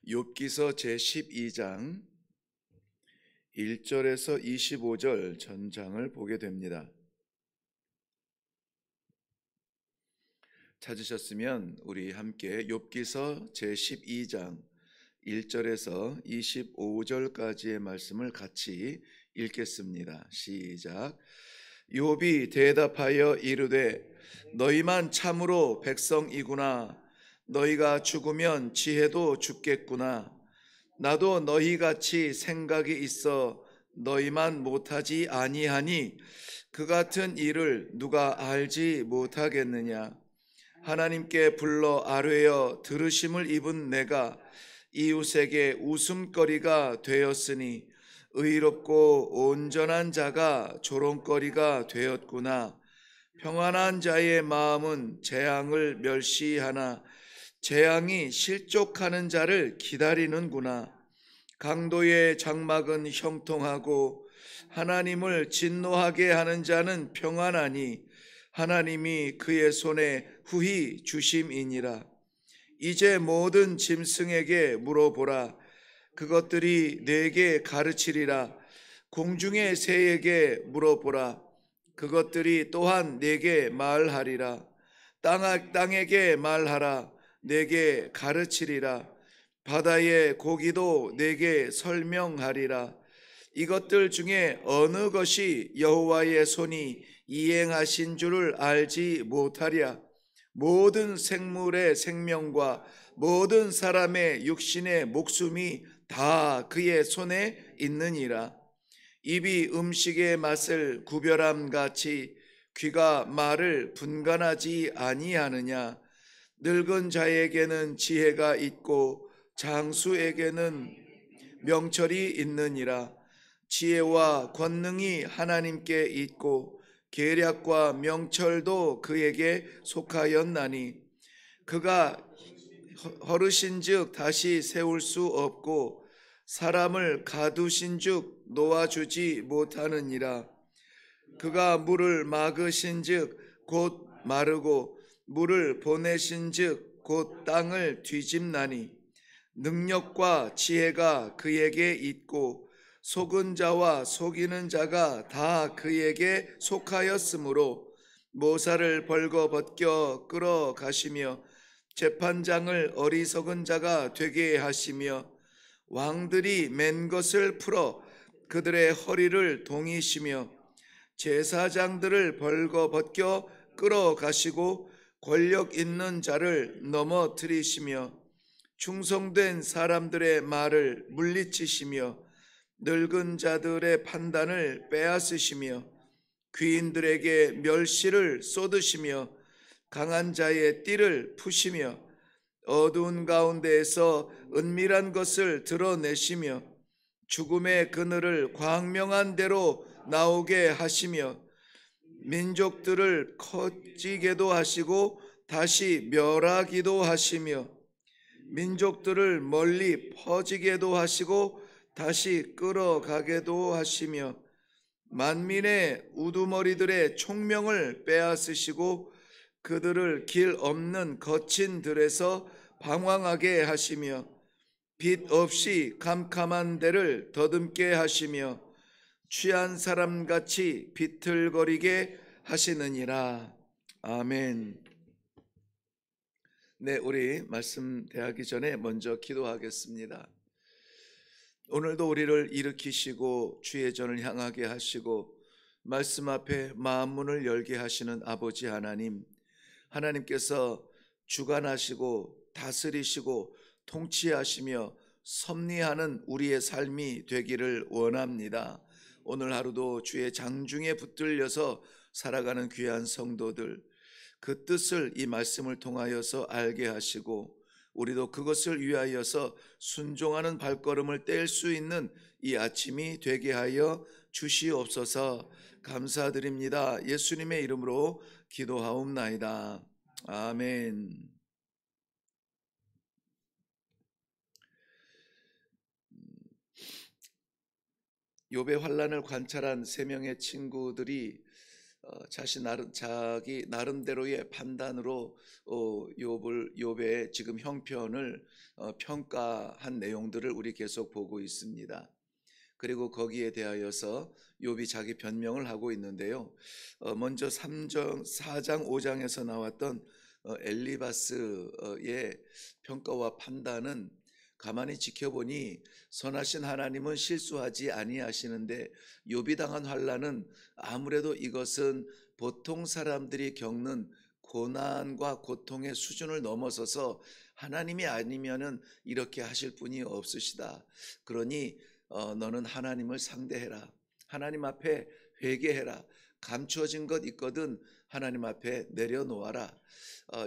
욥기서 제12장 1절에서 25절 전장을 보게 됩니다. 찾으셨으면 우리 함께 욥기서 제12장 1절에서 25절까지의 말씀을 같이 읽겠습니다. 시작. 욥이 대답하여 이르되 너희만 참으로 백성이구나. 너희가 죽으면 지혜도 죽겠구나. 나도 너희같이 생각이 있어 너희만 못하지 아니하니 그 같은 일을 누가 알지 못하겠느냐. 하나님께 불러 아뢰어 들으심을 입은 내가 이웃에게 웃음거리가 되었으니 의롭고 온전한 자가 조롱거리가 되었구나. 평안한 자의 마음은 재앙을 멸시하나 재앙이 실족하는 자를 기다리는구나. 강도의 장막은 형통하고 하나님을 진노하게 하는 자는 평안하니 하나님이 그의 손에 후히 주심이니라. 이제 모든 짐승에게 물어보라. 그것들이 내게 가르치리라. 공중의 새에게 물어보라. 그것들이 또한 내게 말하리라. 땅에게 말하라. 내게 가르치리라. 바다의 고기도 내게 설명하리라. 이것들 중에 어느 것이 여호와의 손이 이행하신 줄을 알지 못하랴. 모든 생물의 생명과 모든 사람의 육신의 목숨이 다 그의 손에 있느니라. 입이 음식의 맛을 구별함 같이 귀가 말을 분간하지 아니하느냐. 늙은 자에게는 지혜가 있고 장수에게는 명철이 있느니라. 지혜와 권능이 하나님께 있고 계략과 명철도 그에게 속하였나니 그가 허르신즉 다시 세울 수 없고 사람을 가두신즉 놓아주지 못하느니라. 그가 물을 막으신즉 곧 마르고 물을 보내신즉 곧 땅을 뒤집나니 능력과 지혜가 그에게 있고 속은 자와 속이는 자가 다 그에게 속하였으므로 모사를 벌거벗겨 끌어가시며 재판장을 어리석은 자가 되게 하시며 왕들이 맨 것을 풀어 그들의 허리를 동이시며 제사장들을 벌거벗겨 끌어가시고 권력 있는 자를 넘어뜨리시며 충성된 사람들의 말을 물리치시며 늙은 자들의 판단을 빼앗으시며 귀인들에게 멸시를 쏟으시며 강한 자의 띠를 푸시며 어두운 가운데에서 은밀한 것을 드러내시며 죽음의 그늘을 광명한 대로 나오게 하시며 민족들을 커지게도 하시고 다시 멸하기도 하시며 민족들을 멀리 퍼지게도 하시고 다시 끌어가게도 하시며 만민의 우두머리들의 총명을 빼앗으시고 그들을 길 없는 거친 들에서 방황하게 하시며 빛 없이 캄캄한 데를 더듬게 하시며 취한 사람같이 비틀거리게 하시느니라. 아멘. 네, 우리 말씀 대하기 전에 먼저 기도하겠습니다. 오늘도 우리를 일으키시고 주의 전을 향하게 하시고 말씀 앞에 마음 문을 열게 하시는 아버지 하나님, 하나님께서 주관하시고 다스리시고 통치하시며 섭리하는 우리의 삶이 되기를 원합니다. 오늘 하루도 주의 장중에 붙들려서 살아가는 귀한 성도들, 그 뜻을 이 말씀을 통하여서 알게 하시고 우리도 그것을 위하여서 순종하는 발걸음을 뗄 수 있는 이 아침이 되게 하여 주시옵소서. 감사드립니다. 예수님의 이름으로 기도하옵나이다. 아멘. 욥의 환난을 관찰한 세 명의 친구들이 자기 나름대로의 판단으로 욥의 지금 형편을 평가한 내용들을 우리 계속 보고 있습니다. 그리고 거기에 대하여서 욥이 자기 변명을 하고 있는데요. 먼저 4장 5장에서 나왔던 엘리바스의 평가와 판단은 가만히 지켜보니 선하신 하나님은 실수하지 아니하시는데 욥이 당한 환난은 아무래도 이것은 보통 사람들이 겪는 고난과 고통의 수준을 넘어서서 하나님이 아니면은 이렇게 하실 분이 없으시다. 그러니 너는 하나님을 상대해라. 하나님 앞에 회개해라. 감추어진 것 있거든 하나님 앞에 내려놓아라.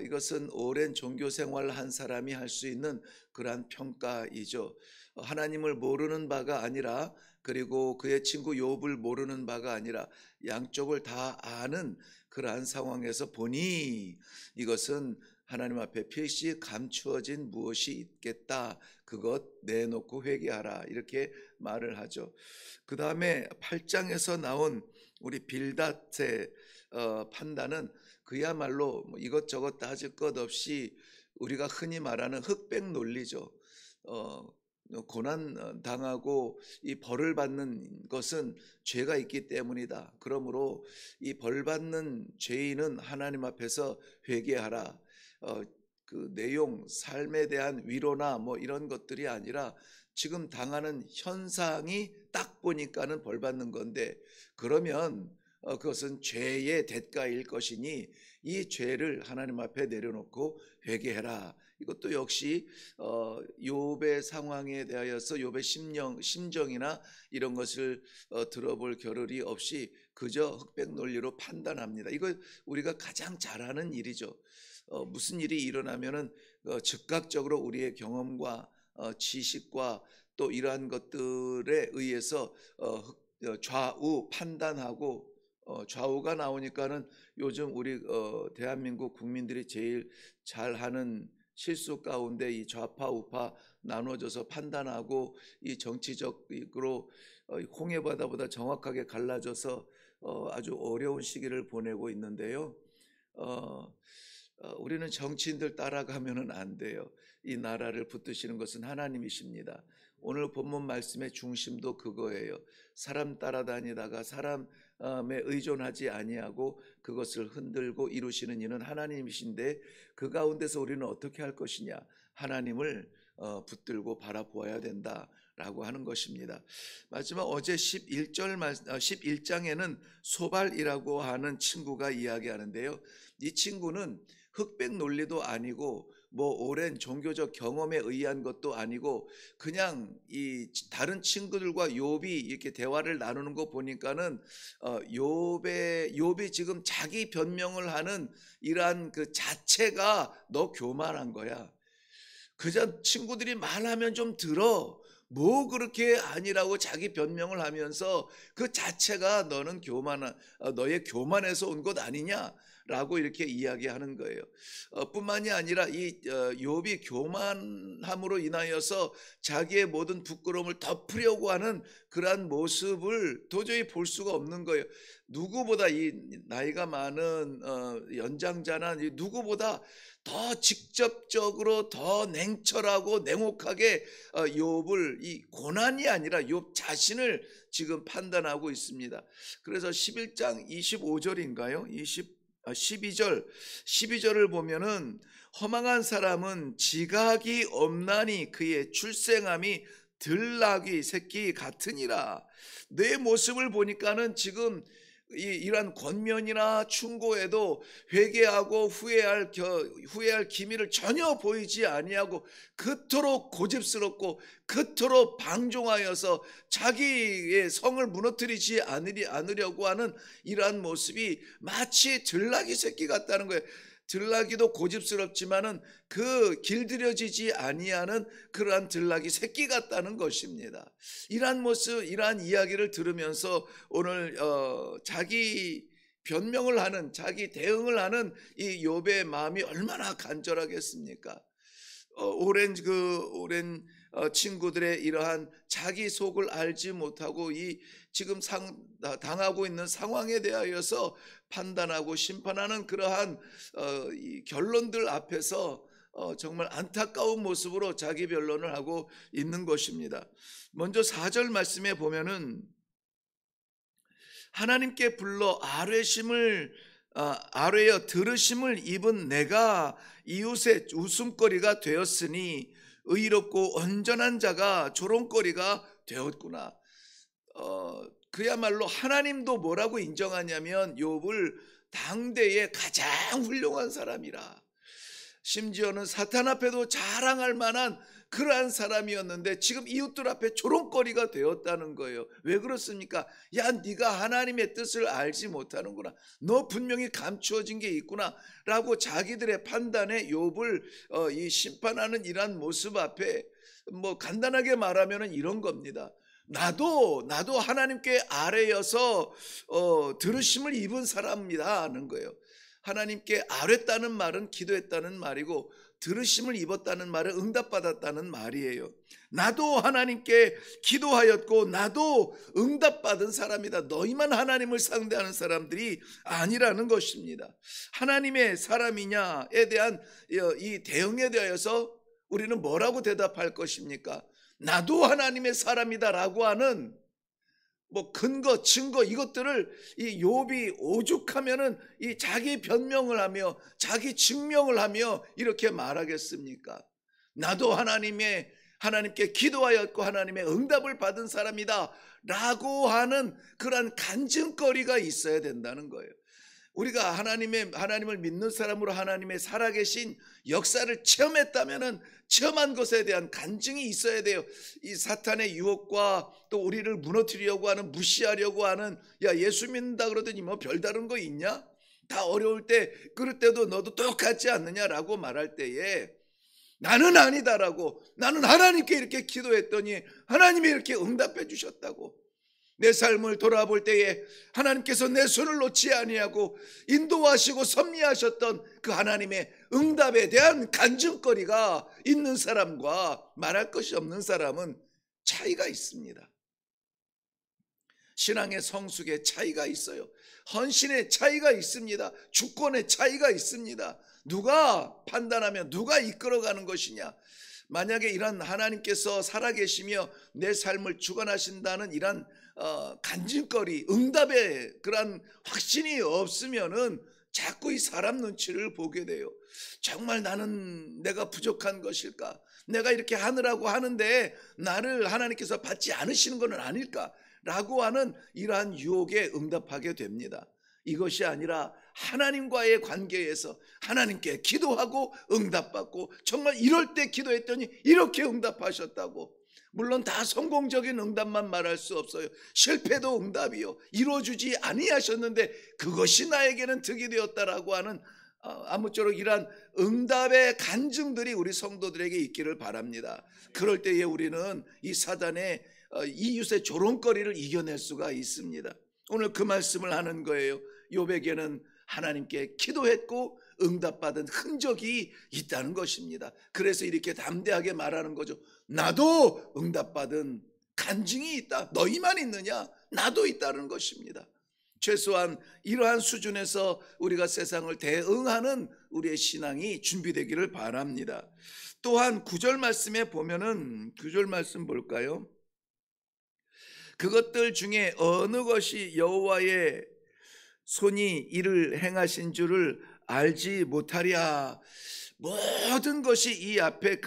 이것은 오랜 종교 생활을 한 사람이 할 수 있는 그러한 평가이죠. 하나님을 모르는 바가 아니라, 그리고 그의 친구 욥을 모르는 바가 아니라 양쪽을 다 아는 그러한 상황에서 보니 이것은 하나님 앞에 필시 감추어진 무엇이 있겠다. 그것 내놓고 회개하라. 이렇게 말을 하죠. 그 다음에 8장에서 나온 우리 빌닷의 판단은 그야말로 이것저것 따질 것 없이 우리가 흔히 말하는 흑백 논리죠. 고난 당하고 이 벌을 받는 것은 죄가 있기 때문이다. 그러므로 이 벌 받는 죄인은 하나님 앞에서 회개하라. 그 내용, 삶에 대한 위로나 뭐 이런 것들이 아니라 지금 당하는 현상이 딱 보니까는 벌 받는 건데, 그러면 그것은 죄의 대가일 것이니 이 죄를 하나님 앞에 내려놓고 회개해라. 이것도 역시 욥의 상황에 대하여서 욥의 심정이나 이런 것을 들어볼 겨를이 없이 그저 흑백 논리로 판단합니다. 이거 우리가 가장 잘하는 일이죠. 무슨 일이 일어나면은 즉각적으로 우리의 경험과 지식과 또 이러한 것들에 의해서 좌우 판단하고, 좌우가 나오니까는 요즘 우리 대한민국 국민들이 제일 잘하는 실수 가운데 이 좌파 우파 나눠져서 판단하고 이 정치적으로 홍해바다보다 정확하게 갈라져서 아주 어려운 시기를 보내고 있는데요. 우리는 정치인들 따라가면은 안 돼요. 이 나라를 붙드시는 것은 하나님이십니다. 오늘 본문 말씀의 중심도 그거예요. 사람 따라다니다가 사람에 의존하지 아니하고 그것을 흔들고 이루시는 이는 하나님이신데, 그 가운데서 우리는 어떻게 할 것이냐? 하나님을 붙들고 바라보아야 된다라고 하는 것입니다. 마지막 어제 11장에는 소발이라고 하는 친구가 이야기하는데요. 이 친구는 흑백 논리도 아니고 뭐 오랜 종교적 경험에 의한 것도 아니고 그냥 이 다른 친구들과 욥이 이렇게 대화를 나누는 거 보니까는 욥이 지금 자기 변명을 하는 이러한 그 자체가 너 교만한 거야. 그저 친구들이 말하면 좀 들어. 뭐 그렇게 아니라고 자기 변명을 하면서 그 자체가 너는 너의 교만에서 온 것 아니냐라고 이렇게 이야기하는 거예요. 뿐만이 아니라 이 욥이 교만함으로 인하여서 자기의 모든 부끄러움을 덮으려고 하는 그러한 모습을 도저히 볼 수가 없는 거예요. 누구보다 이 나이가 많은 연장자나 누구보다 더 직접적으로 더 냉철하고 냉혹하게 욥을 이 고난이 아니라 욥 자신을 지금 판단하고 있습니다. 그래서 11장 25절인가요? 12절을 보면은 허망한 사람은 지각이 없나니 그의 출생함이 들나귀 새끼 같으니라. 내 모습을 보니까는 지금 이러한 권면이나 충고에도 회개하고 후회할 기미를 전혀 보이지 아니하고 그토록 고집스럽고 그토록 방종하여서 자기의 성을 무너뜨리지 않으려고 하는 이러한 모습이 마치 들나귀 새끼 같다는 거예요. 들나귀도 고집스럽지만은 그 길들여지지 아니하는 그러한 들나귀 새끼 같다는 것입니다. 이러한 모습, 이러한 이야기를 들으면서 오늘 자기 변명을 하는, 자기 대응을 하는 이 욥의 마음이 얼마나 간절하겠습니까? 오랜 친구들의 이러한 자기 속을 알지 못하고 이 지금 당하고 있는 상황에 대하여서 판단하고 심판하는 그러한 이 결론들 앞에서 정말 안타까운 모습으로 자기 변론을 하고 있는 것입니다. 먼저 4절 말씀에 보면은 하나님께 불러 아뢰어 들으심을 입은 내가 이웃의 웃음거리가 되었으니 의롭고 온전한 자가 조롱거리가 되었구나. 그야말로 하나님도 뭐라고 인정하냐면 욥을 당대의 가장 훌륭한 사람이라, 심지어는 사탄 앞에도 자랑할 만한 그러한 사람이었는데 지금 이웃들 앞에 조롱거리가 되었다는 거예요. 왜 그렇습니까? 야, 네가 하나님의 뜻을 알지 못하는구나, 너 분명히 감추어진 게 있구나 라고 자기들의 판단에 욥을 이 심판하는 이러한 모습 앞에 뭐 간단하게 말하면 이런 겁니다. 나도 하나님께 아뢰어서 들으심을 입은 사람입니다 하는 거예요. 하나님께 아뢰다는 말은 기도했다는 말이고, 들으심을 입었다는 말은 응답받았다는 말이에요. 나도 하나님께 기도하였고 나도 응답받은 사람이다. 너희만 하나님을 상대하는 사람들이 아니라는 것입니다. 하나님의 사람이냐에 대한 이 대응에 대하여서 우리는 뭐라고 대답할 것입니까? 나도 하나님의 사람이다라고 하는 뭐 근거, 증거, 이것들을 이 욥이 오죽하면은 이 자기 변명을 하며 자기 증명을 하며 이렇게 말하겠습니까? 나도 하나님께 기도하였고 하나님의 응답을 받은 사람이다 라고 하는 그러한 간증거리가 있어야 된다는 거예요. 우리가 하나님을 믿는 사람으로 하나님의 살아계신 역사를 체험했다면은 체험한 것에 대한 간증이 있어야 돼요. 이 사탄의 유혹과 또 우리를 무너뜨리려고 하는, 무시하려고 하는, 야, 예수 믿는다 그러더니 뭐 별다른 거 있냐? 다 어려울 때 그럴 때도 너도 똑같지 않느냐라고 말할 때에 나는 아니다라고, 나는 하나님께 이렇게 기도했더니 하나님이 이렇게 응답해 주셨다고, 내 삶을 돌아볼 때에 하나님께서 내 손을 놓지 아니하고 인도하시고 섭리하셨던 그 하나님의 응답에 대한 간증거리가 있는 사람과 말할 것이 없는 사람은 차이가 있습니다. 신앙의 성숙의 차이가 있어요. 헌신의 차이가 있습니다. 주권의 차이가 있습니다. 누가 판단하며 누가 이끌어가는 것이냐. 만약에 이런 하나님께서 살아계시며 내 삶을 주관하신다는 이런 간증거리, 응답의 그런 확신이 없으면은 자꾸 이 사람 눈치를 보게 돼요. 정말 내가 부족한 것일까? 내가 이렇게 하느라고 하는데 나를 하나님께서 받지 않으시는 것은 아닐까? 라고 하는 이러한 유혹에 응답하게 됩니다. 이것이 아니라 하나님과의 관계에서 하나님께 기도하고 응답받고, 정말 이럴 때 기도했더니 이렇게 응답하셨다고. 물론 다 성공적인 응답만 말할 수 없어요. 실패도 응답이요, 이루어주지 아니하셨는데 그것이 나에게는 득이 되었다라고 하는 아무쪼록 이러한 응답의 간증들이 우리 성도들에게 있기를 바랍니다. 그럴 때에 우리는 이 사단의 이웃의 조롱거리를 이겨낼 수가 있습니다. 오늘 그 말씀을 하는 거예요. 욥에게는 하나님께 기도했고 응답받은 흔적이 있다는 것입니다. 그래서 이렇게 담대하게 말하는 거죠. 나도 응답받은 간증이 있다. 너희만 있느냐? 나도 있다는 것입니다. 최소한 이러한 수준에서 우리가 세상을 대응하는 우리의 신앙이 준비되기를 바랍니다. 또한 9절 말씀에 보면은, 9절 말씀 볼까요? 그것들 중에 어느 것이 여호와의 손이 이를 행하신 줄을 알지 못하랴. 모든 것이 이 앞에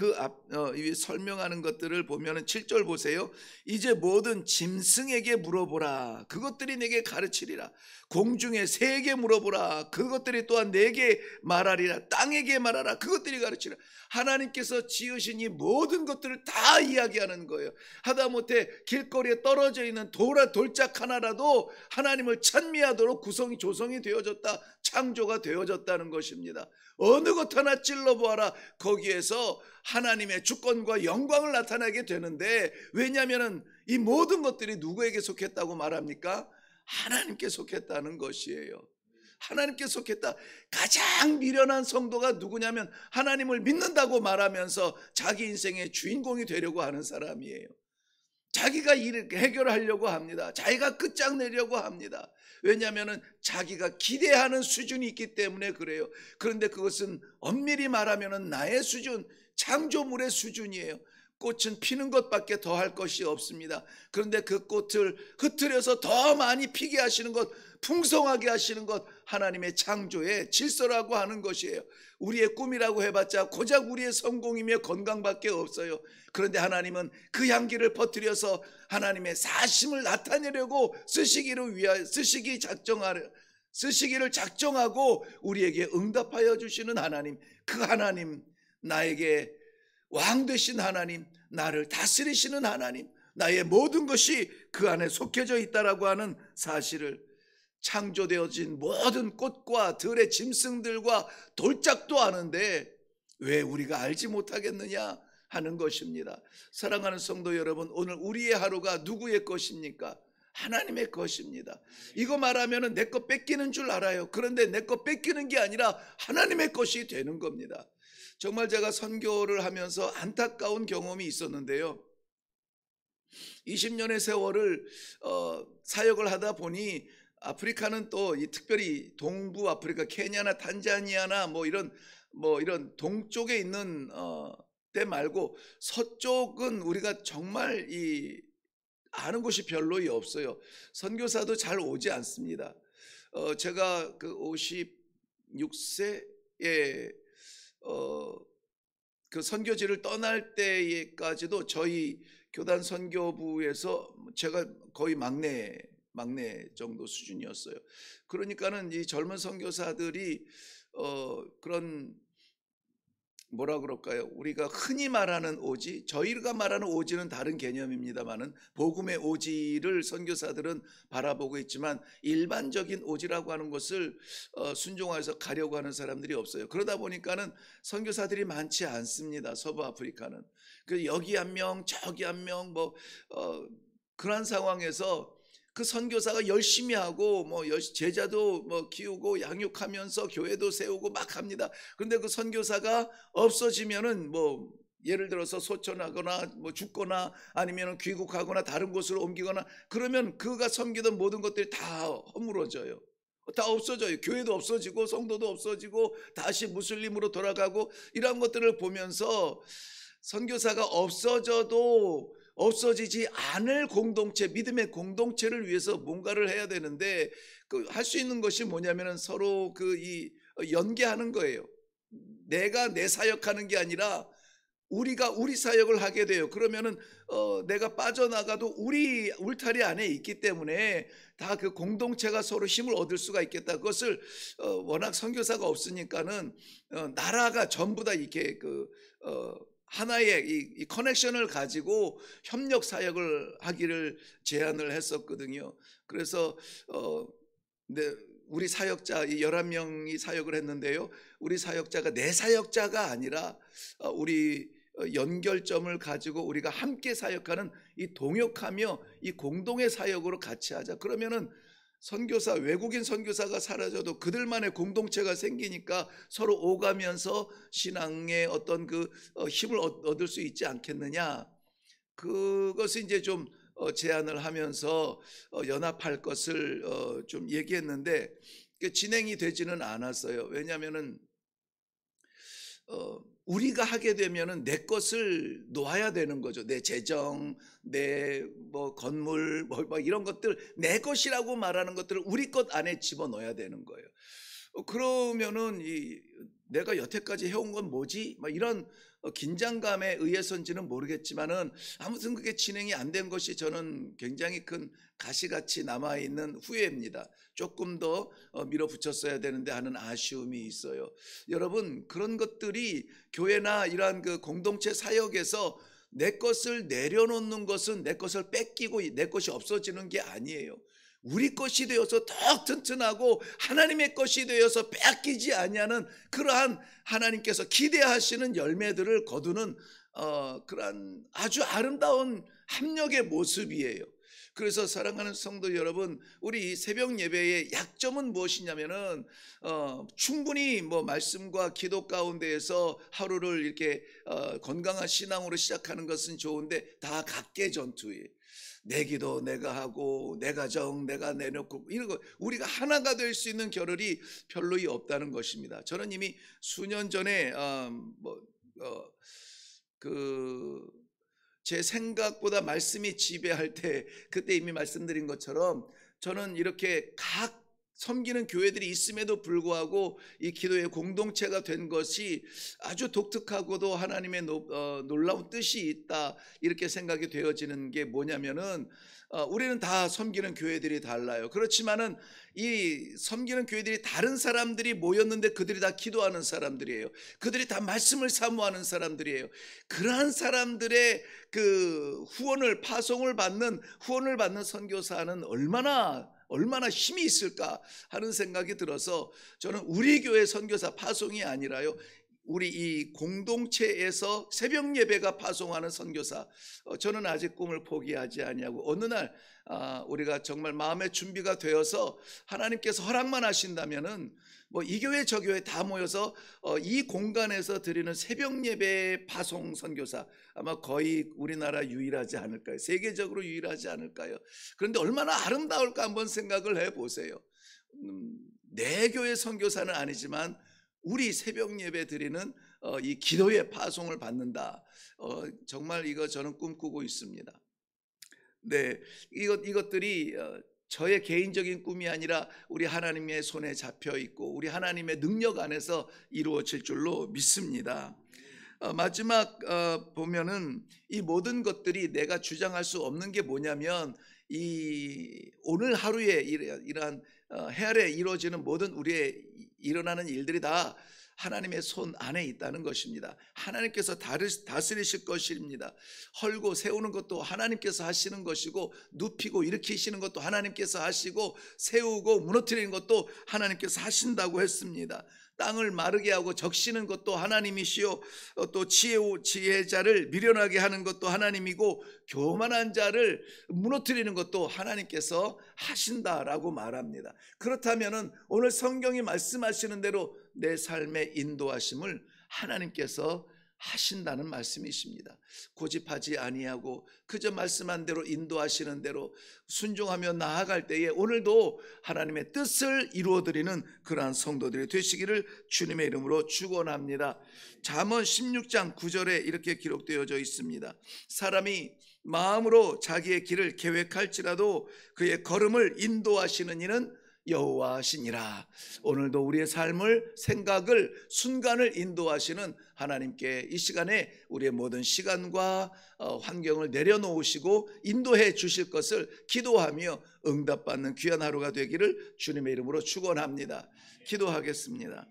설명하는 것들을 보면은 7절 보세요. 이제 모든 짐승에게 물어보라. 그것들이 내게 가르치리라. 공중의 새에게 물어보라. 그것들이 또한 내게 말하리라. 땅에게 말하라. 그것들이 가르치라. 하나님께서 지으신 이 모든 것들을 다 이야기하는 거예요. 하다못해 길거리에 떨어져 있는 돌짝 하나라도 하나님을 찬미하도록 조성이 되어졌다, 창조가 되어졌다는 것입니다. 어느 것 하나 찔러보아라. 거기에서 하나님의 주권과 영광을 나타나게 되는데, 왜냐하면 이 모든 것들이 누구에게 속했다고 말합니까? 하나님께 속했다는 것이에요. 하나님께 속했다. 가장 미련한 성도가 누구냐면 하나님을 믿는다고 말하면서 자기 인생의 주인공이 되려고 하는 사람이에요. 자기가 일을 해결하려고 합니다. 자기가 끝장내려고 합니다. 왜냐하면 자기가 기대하는 수준이 있기 때문에 그래요. 그런데 그것은 엄밀히 말하면 나의 수준, 창조물의 수준이에요. 꽃은 피는 것밖에 더 할 것이 없습니다. 그런데 그 꽃을 흩트려서 더 많이 피게 하시는 것, 풍성하게 하시는 것, 하나님의 창조의 질서라고 하는 것이에요. 우리의 꿈이라고 해봤자 고작 우리의 성공이며 건강밖에 없어요. 그런데 하나님은 그 향기를 퍼뜨려서 하나님의 사심을 나타내려고 쓰시기를 작정하고 우리에게 응답하여 주시는 하나님, 그 하나님, 나에게 왕 되신 하나님, 나를 다스리시는 하나님, 나의 모든 것이 그 안에 속해져 있다라고 하는 사실을, 창조되어진 모든 꽃과 들의 짐승들과 돌짝도 아는데 왜 우리가 알지 못하겠느냐 하는 것입니다. 사랑하는 성도 여러분, 오늘 우리의 하루가 누구의 것입니까? 하나님의 것입니다. 이거 말하면 내 거 뺏기는 줄 알아요. 그런데 내 거 뺏기는 게 아니라 하나님의 것이 되는 겁니다. 정말 제가 선교를 하면서 안타까운 경험이 있었는데요. 20년의 세월을 사역을 하다 보니 아프리카는 또 특별히 동부 아프리카, 케냐나 탄자니아나 이런 동쪽에 있는 때 말고 서쪽은 우리가 정말 아는 곳이 별로 없어요. 선교사도 잘 오지 않습니다. 제가 그 56세에 그 선교지를 떠날 때까지도 저희 교단 선교부에서 제가 거의 막내 정도 수준이었어요. 그러니까는 이 젊은 선교사들이 그런 뭐라 그럴까요? 우리가 흔히 말하는 오지, 저희가 말하는 오지는 다른 개념입니다만은 복음의 오지를 선교사들은 바라보고 있지만 일반적인 오지라고 하는 것을 순종해서 가려고 하는 사람들이 없어요. 그러다 보니까는 선교사들이 많지 않습니다. 서부 아프리카는. 그 여기 한 명, 저기 한 명, 그런 상황에서 그 선교사가 열심히 하고 제자도 키우고 양육하면서 교회도 세우고 막 합니다. 그런데 그 선교사가 없어지면은 예를 들어서 소천하거나 죽거나 아니면 귀국하거나 다른 곳으로 옮기거나 그러면 그가 섬기던 모든 것들이 다 허물어져요. 다 없어져요. 교회도 없어지고 성도도 없어지고 다시 무슬림으로 돌아가고 이런 것들을 보면서 선교사가 없어져도 없어지지 않을 공동체, 믿음의 공동체를 위해서 뭔가를 해야 되는데 할 수 있는 것이 뭐냐면은 서로 연계하는 거예요. 내가 내 사역하는 게 아니라 우리가 우리 사역을 하게 돼요. 그러면은 내가 빠져나가도 우리 울타리 안에 있기 때문에 다 그 공동체가 서로 힘을 얻을 수가 있겠다. 그것을 워낙 선교사가 없으니까는 나라가 전부 다 이렇게 하나의 이 커넥션을 가지고 협력 사역을 하기를 제안을 했었거든요. 그래서 우리 사역자 11명이 사역을 했는데요. 우리 사역자가 내 사역자가 아니라 우리 연결점을 가지고 우리가 함께 사역하는 이 동역하며 이 공동의 사역으로 같이 하자. 그러면은 외국인 선교사가 사라져도 그들만의 공동체가 생기니까 서로 오가면서 신앙의 어떤 힘을 얻을 수 있지 않겠느냐. 그것을 이제 좀 제안을 하면서 연합할 것을 좀 얘기했는데 진행이 되지는 않았어요. 왜냐하면은 우리가 하게 되면은 내 것을 놓아야 되는 거죠. 내 재정, 내 건물, 이런 것들, 내 것이라고 말하는 것들을 우리 것 안에 집어넣어야 되는 거예요. 그러면은 내가 여태까지 해온 건 뭐지? 이런 긴장감에 의해서인지는 모르겠지만은 아무튼 그게 진행이 안 된 것이 저는 굉장히 큰 가시같이 남아있는 후회입니다. 조금 더 밀어붙였어야 되는데 하는 아쉬움이 있어요. 여러분, 그런 것들이 교회나 이러한 공동체 사역에서 내 것을 내려놓는 것은 내 것을 뺏기고 내 것이 없어지는 게 아니에요. 우리 것이 되어서 더 튼튼하고 하나님의 것이 되어서 빼앗기지 아니하는 그러한 하나님께서 기대하시는 열매들을 거두는 그러한 아주 아름다운 합력의 모습이에요. 그래서 사랑하는 성도 여러분, 우리 새벽 예배의 약점은 무엇이냐면은 충분히 뭐 말씀과 기도 가운데에서 하루를 이렇게 건강한 신앙으로 시작하는 것은 좋은데 다 각계 전투에 내 기도 내가 하고 내 가정 내가 내놓고 이런 거 우리가 하나가 될 수 있는 겨를이 별로 없다는 것입니다. 저는 이미 수년 전에 제 생각보다 말씀이 지배할 때 그때 이미 말씀드린 것처럼 저는 이렇게 각 섬기는 교회들이 있음에도 불구하고 이 기도의 공동체가 된 것이 아주 독특하고도 하나님의 놀라운 뜻이 있다, 이렇게 생각이 되어지는 게 뭐냐면은 우리는 다 섬기는 교회들이 달라요. 그렇지만은 이 섬기는 교회들이 다른 사람들이 모였는데 그들이 다 기도하는 사람들이에요. 그들이 다 말씀을 사모하는 사람들이에요. 그러한 사람들의 그 파송을 받는 선교사는 얼마나 힘이 있을까 하는 생각이 들어서 저는 우리 교회 선교사 파송이 아니라요, 우리 이 공동체에서 새벽 예배가 파송하는 선교사, 저는 아직 꿈을 포기하지 아니하고 어느 날 우리가 정말 마음의 준비가 되어서 하나님께서 허락만 하신다면은 뭐 이 교회 저 교회 다 모여서 이 공간에서 드리는 새벽 예배 파송 선교사, 아마 거의 우리나라 유일하지 않을까요? 세계적으로 유일하지 않을까요? 그런데 얼마나 아름다울까 한번 생각을 해보세요. 내 교회 선교사는 아니지만 우리 새벽 예배 드리는 이 기도의 파송을 받는다. 정말 이거 저는 꿈꾸고 있습니다. 네, 이것들이 저의 개인적인 꿈이 아니라 우리 하나님의 손에 잡혀 있고 우리 하나님의 능력 안에서 이루어질 줄로 믿습니다. 마지막 보면은 이 모든 것들이 내가 주장할 수 없는 게 뭐냐면 이 오늘 하루에 이러한 해아래 이루어지는 모든 우리의 일어나는 일들이 다 하나님의 손 안에 있다는 것입니다. 하나님께서 다스리실 것입니다. 헐고 세우는 것도 하나님께서 하시는 것이고 눕히고 일으키시는 것도 하나님께서 하시고 세우고 무너뜨리는 것도 하나님께서 하신다고 했습니다. 땅을 마르게 하고 적시는 것도 하나님이시요, 또 지혜자를 미련하게 하는 것도 하나님이고 교만한 자를 무너뜨리는 것도 하나님께서 하신다라고 말합니다. 그렇다면은 오늘 성경이 말씀하시는 대로 내 삶의 인도하심을 하나님께서 하신다는 말씀이십니다. 고집하지 아니하고 그저 말씀한 대로 인도하시는 대로 순종하며 나아갈 때에 오늘도 하나님의 뜻을 이루어드리는 그러한 성도들이 되시기를 주님의 이름으로 축원합니다. 잠언 16장 9절에 이렇게 기록되어져 있습니다. 사람이 마음으로 자기의 길을 계획할지라도 그의 걸음을 인도하시는 이는 여호와시니라. 오늘도 우리의 삶을, 생각을, 순간을 인도하시는 하나님께 이 시간에 우리의 모든 시간과 환경을 내려놓으시고 인도해 주실 것을 기도하며 응답받는 귀한 하루가 되기를 주님의 이름으로 축원합니다. 기도하겠습니다.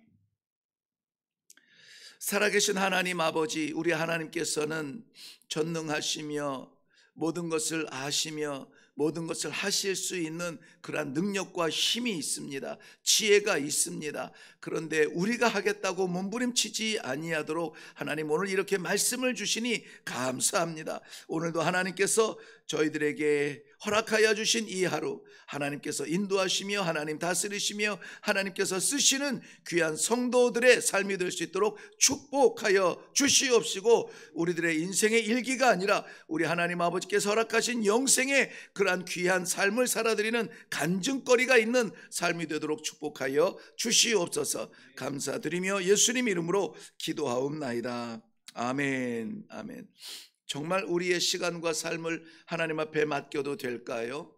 살아계신 하나님 아버지, 우리 하나님께서는 전능하시며 모든 것을 아시며 모든 것을 하실 수 있는 그러한 능력과 힘이 있습니다. 지혜가 있습니다. 그런데 우리가 하겠다고 몸부림치지 아니하도록 하나님 오늘 이렇게 말씀을 주시니 감사합니다. 오늘도 하나님께서 저희들에게 허락하여 주신 이 하루, 하나님께서 인도하시며 하나님 다스리시며 하나님께서 쓰시는 귀한 성도들의 삶이 될 수 있도록 축복하여 주시옵시고, 우리들의 인생의 일기가 아니라 우리 하나님 아버지께서 허락하신 영생의 그러한 귀한 삶을 살아드리는 간증거리가 있는 삶이 되도록 축복하여 주시옵소서. 감사드리며 예수님 이름으로 기도하옵나이다. 아멘. 아멘. 정말 우리의 시간과 삶을 하나님 앞에 맡겨도 될까요?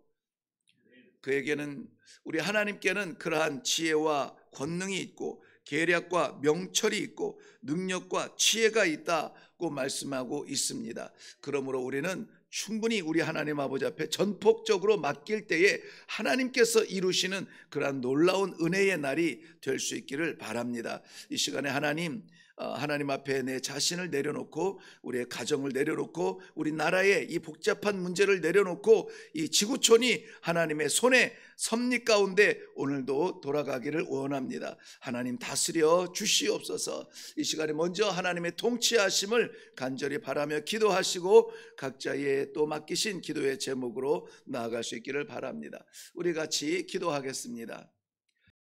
그에게는, 우리 하나님께는 그러한 지혜와 권능이 있고 계략과 명철이 있고 능력과 지혜가 있다고 말씀하고 있습니다. 그러므로 우리는 충분히 우리 하나님 아버지 앞에 전폭적으로 맡길 때에 하나님께서 이루시는 그러한 놀라운 은혜의 날이 될 수 있기를 바랍니다. 이 시간에 하나님, 하나님 앞에 내 자신을 내려놓고 우리의 가정을 내려놓고 우리 나라의 이 복잡한 문제를 내려놓고 이 지구촌이 하나님의 손에 섭리 가운데 오늘도 돌아가기를 원합니다. 하나님 다스려 주시옵소서. 이 시간에 먼저 하나님의 통치하심을 간절히 바라며 기도하시고 각자의 또 맡기신 기도의 제목으로 나아갈 수 있기를 바랍니다. 우리 같이 기도하겠습니다.